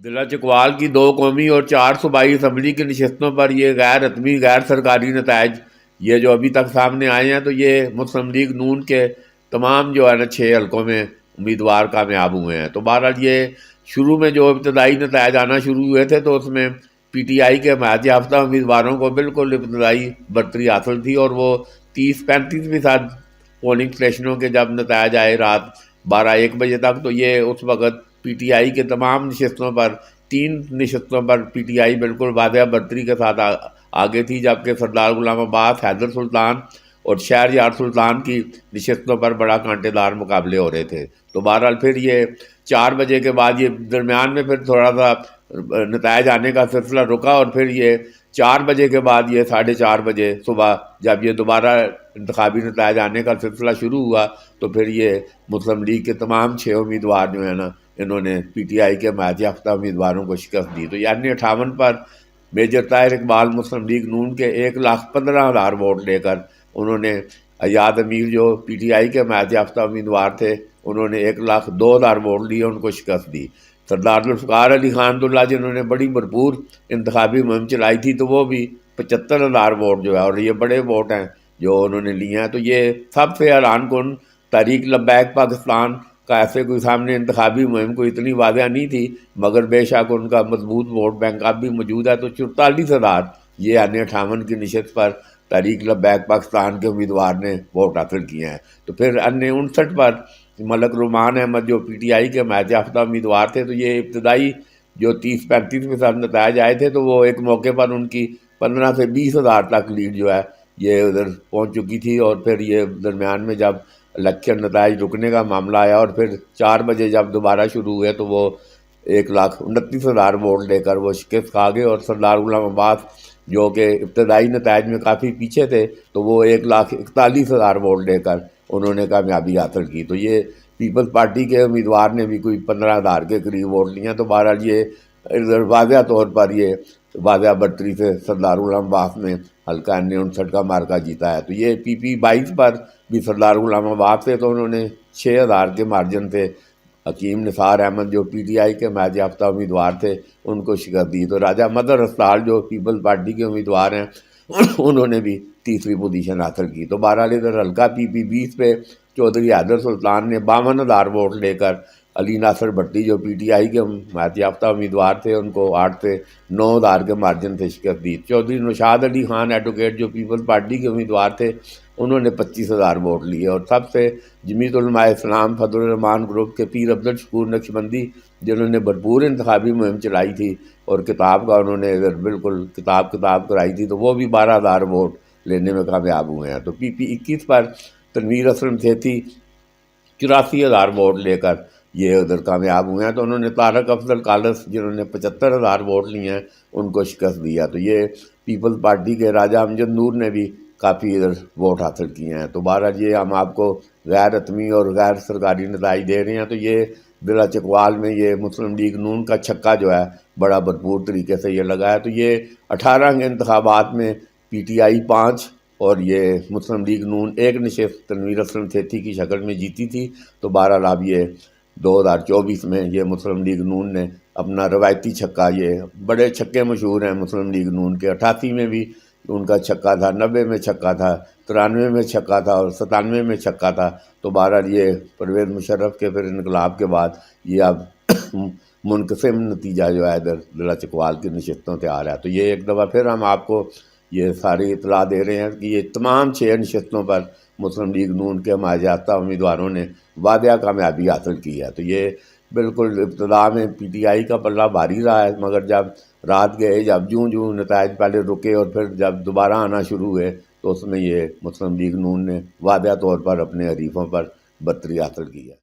ضلع چکوال کی 2 قومی اور 4 صوبائی اسمبلی کی نشستوں پر یہ غیر حتمی غیر سرکاری نتائج یہ جو ابھی تک سامنے آئے ہیں، تو یہ مسلم لیگ نون کے تمام جو ہے نا 6 حلقوں میں امیدوار کامیاب ہوئے ہیں۔ تو بہرحال یہ شروع میں جو ابتدائی نتائج آنا شروع ہوئے تھے تو اس میں پی ٹی آئی کے حمایت یافتہ امیدواروں کو بالکل ابتدائی برتری حاصل تھی، اور وہ 30-35% پولنگ اسٹیشنوں کے جب نتائج آئے رات 12-1 بجے تک، تو یہ اس وقت پی ٹی آئی کے تمام نشستوں پر 3 نشستوں پر پی ٹی آئی بالکل واضح برتری کے ساتھ آگے تھی، جبکہ سردار غلام عباس، حیدر سلطان اور شہریار سلطان کی نشستوں پر بڑا کانٹے دار مقابلے ہو رہے تھے۔ تو بہرحال پھر یہ 4 بجے کے بعد یہ درمیان میں پھر تھوڑا سا نتائج آنے کا سلسلہ رکا، اور پھر یہ 4 بجے کے بعد یہ 4:30 بجے صبح جب یہ دوبارہ انتخابی نتائج آنے کا سلسلہ شروع ہوا، تو پھر یہ مسلم لیگ کے تمام 6 امیدوار جو ہیں نا، انہوں نے پی ٹی آئی کے حمایت یافتہ امیدواروں کو شکست دی۔ تو یعنی 58 پر میجر طاہر اقبال مسلم لیگ نون کے 1,15,000 ووٹ لے کر انہوں نے ایاد امیر جو پی ٹی آئی کے حمایت یافتہ امیدوار تھے، انہوں نے 1,02,000 ووٹ لیے، ان کو شکست دی۔ سردار ذوالفقار علی خان عبداللہ جنہوں نے بڑی بھرپور انتخابی مہم چلائی تھی، تو وہ بھی 75,000 ووٹ جو ہے، اور یہ بڑے ووٹ ہیں جو انہوں نے لیے ہیں۔ تو یہ سب سے حیران کن تحریک لبیک پاکستان کا ایسے کوئی سامنے انتخابی مہم کوئی اتنی واضح نہیں تھی، مگر بے شک ان کا مضبوط ووٹ بینک اب بھی موجود ہے۔ تو 44,000 یہ یعنی 58 کی نشست پر تحریک لبیک پاکستان کے امیدوار نے ووٹ حاصل کیے ہیں۔ تو پھر 59 پر ملک رومان احمد جو پی ٹی آئی کے حمایت یافتہ امیدوار تھے، تو یہ ابتدائی جو 30-35% نتائج آئے تھے، تو وہ ایک موقع پر ان کی 15 سے 20 ہزار تک لیڈ جو ہے یہ ادھر پہنچ چکی تھی، اور پھر یہ درمیان میں جب الیکشن نتائج رکنے کا معاملہ آیا اور پھر 4 بجے جب دوبارہ شروع ہوئے، تو وہ 1,29,000 ووٹ لے کر وہ شکست کھا گئے، اور سردار غلام عباس جو کہ ابتدائی نتائج میں کافی پیچھے تھے، تو وہ 1,41,000 ووٹ لے کر انہوں نے کامیابی حاصل کی۔ تو یہ پیپلز پارٹی کے امیدوار نے بھی کوئی 15,000 کے قریب ووٹ لیے ہیں۔ تو بہرحال یہ واضح طور پر یہ واضح برتری سے سردار غلام عباس نے حلقہ 59 کا مارکہ جیتا ہے۔ تو یہ پی پی 22 پر بھی سردار غلام عباس سے تو انہوں نے 6,000 کے مارجن سے حکیم نثار احمد جو پی ٹی آئی کے حمایت یافتہ امیدوار تھے ان کو شکست دی۔ تو راجہ مدر اسٹال جو پیپلز پارٹی کے امیدوار ہیں انہوں نے بھی تیسری پوزیشن حاصل کی۔ تو بہرحال ادھر حلقہ پی پی 20 پہ چودھری حیدر سلطان نے 52,000 ووٹ لے کر علی ناصر بھٹی جو پی ٹی آئی کے حمایت یافتہ امیدوار تھے ان کو 8 سے 9,000 کے مارجن سے شکست دی۔ چودھری نوشاد علی خان ایڈوکیٹ جو پیپلز پارٹی کے امیدوار تھے انہوں نے 25,000 ووٹ لیے، اور سب سے جمیعت علماء اسلام فضل الرحمان گروپ کے پیر عبد الشکور نقشبندی جنہوں نے بھرپور انتخابی مہم چلائی تھی اور کتاب کا انہوں نے بالکل کتاب کرائی تھی، تو وہ بھی 12,000 ووٹ لینے میں کامیاب ہوئے ہیں۔ تو پی پی 21 پر تنویر اسلم سیٹھی 84,000 ووٹ لے کر یہ ادھر کامیاب ہوئے ہیں۔ تو انہوں نے طارق افضل کالس جنہوں نے 75,000 ووٹ لیے ہیں ان کو شکست دیا۔ تو یہ پیپلز پارٹی کے راجہ امجد نور نے بھی کافی ادھر ووٹ حاصل کیے ہیں۔ تو بہرحال یہ ہم آپ کو غیر حتمی اور غیر سرکاری نتائج دے رہے ہیں۔ تو یہ ضلع چکوال میں یہ مسلم لیگ نون کا چھکا جو ہے بڑا بھرپور طریقے سے یہ لگا ہے۔ تو یہ 18 کے انتخابات میں پی ٹی آئی 5 اور یہ مسلم لیگ نون 1 نشست تنویر اسلم سیٹھی کی شکل میں جیتی تھی۔ تو بہرحال اب یہ 2024 میں یہ مسلم لیگ نون نے اپنا روایتی چھکا، یہ بڑے چھکے مشہور ہیں مسلم لیگ نون کے، 88 میں بھی ان کا چھکا تھا، 90 میں چھکا تھا، 93 میں چھکا تھا اور 97 میں چھکا تھا۔ تو بہرحال یہ پرویز مشرف کے پھر انقلاب کے بعد یہ اب منقسم نتیجہ جو ہے ادھر ضلع چکوال کی نشستوں سے آ رہا ہے۔ تو یہ ایک دفعہ پھر ہم آپ کو یہ ساری اطلاع دے رہے ہیں کہ یہ تمام 6 نشستوں پر مسلم لیگ نون کے حمایت یافتہ امیدواروں نے واضح کامیابی حاصل کی ہے۔ تو یہ بالکل ابتدا میں پی ٹی آئی کا پلہ بھاری رہا ہے، مگر جب رات گئے، جب جوں نتائج پہلے رکے اور پھر جب دوبارہ آنا شروع ہوئے، تو اس میں یہ مسلم لیگ نون نے واضح طور پر اپنے حریفوں پر برتری حاصل کی ہے۔